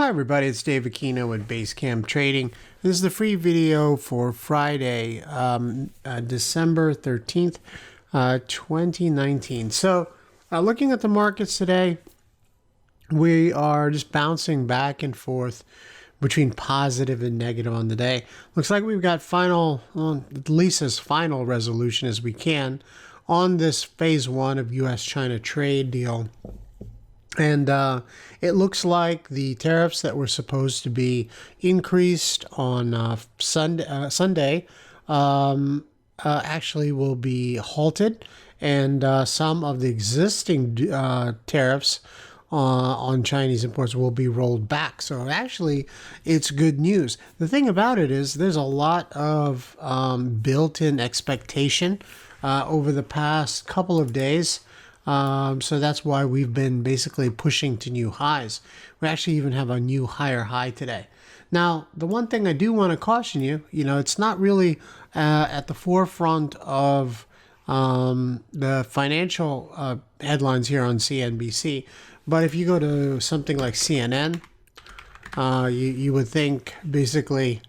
Hi everybody, it's Dave Aquino with Basecamp Trading. This is the free video for Friday, December 13th, 2019. So looking at the markets today, we are just bouncing back and forth between positive and negative on the day. Looks like we've got at least as final resolution as we can on this phase one of U.S.-China trade deal. And it looks like the tariffs that were supposed to be increased on Sunday actually will be halted, and some of the existing tariffs on Chinese imports will be rolled back. So actually, it's good news. The thing about it is there's a lot of built-in expectation over the past couple of days. So that's why we've been basically pushing to new highs. We actually even have a new higher high today. Now, the one thing I do want to caution you, it's not really at the forefront of the financial headlines here on CNBC. But if you go to something like CNN, you would think basically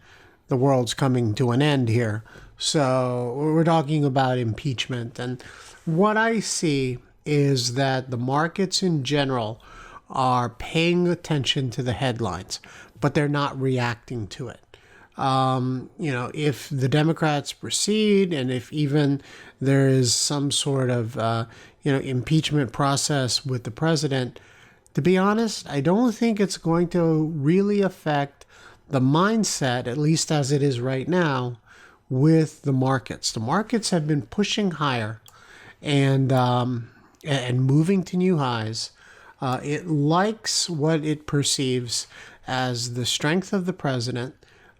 the world's coming to an end here. So we're talking about impeachment. And what I see is that the markets in general are paying attention to the headlines, but they're not reacting to it. If the Democrats proceed, and if even there is some sort of, impeachment process with the president, to be honest, I don't think it's going to really affect the mindset, at least as it is right now, with the markets. The markets have been pushing higher and moving to new highs. It likes what it perceives as the strength of the president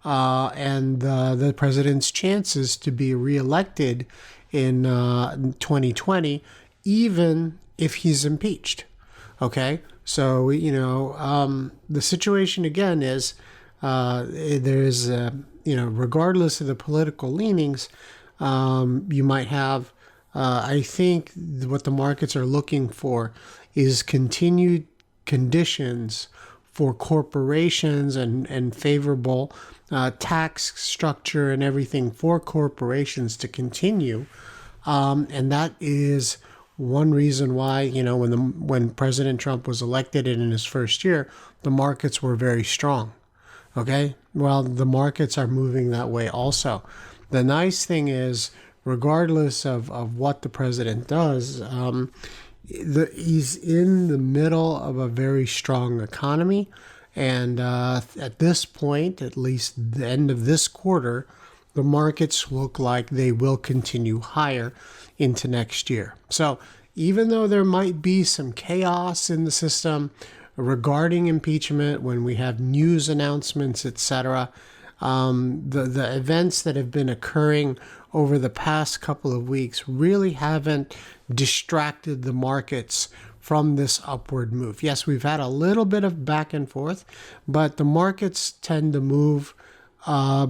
and the president's chances to be reelected in 2020, even if he's impeached. Okay, so the situation again is there's regardless of the political leanings, you might have. I think what the markets are looking for is continued conditions for corporations and favorable tax structure and everything for corporations to continue. And that is one reason why, when President Trump was elected and in his first year, the markets were very strong. Okay? Well, the markets are moving that way also. The nice thing is, regardless of what the president does, he's in the middle of a very strong economy. And at this point, at least the end of this quarter, the markets look like they will continue higher into next year. So even though there might be some chaos in the system regarding impeachment, when we have news announcements, etc., the events that have been occurring over the past couple of weeks really haven't distracted the markets from this upward move. Yes, we've had a little bit of back and forth, but the markets tend to move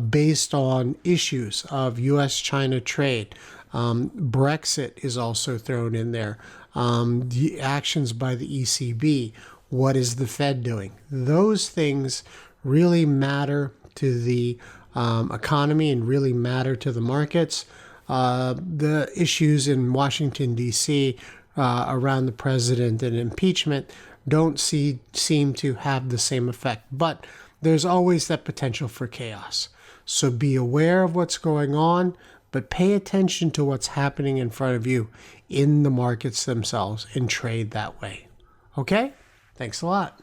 based on issues of U.S.-China trade. Brexit is also thrown in there. The actions by the ECB. What is the Fed doing? Those things really matter to the economy and really matter to the markets. The issues in Washington, D.C. Around the president and impeachment don't seem to have the same effect. But there's always that potential for chaos. So be aware of what's going on, but pay attention to what's happening in front of you in the markets themselves and trade that way. Okay? Thanks a lot.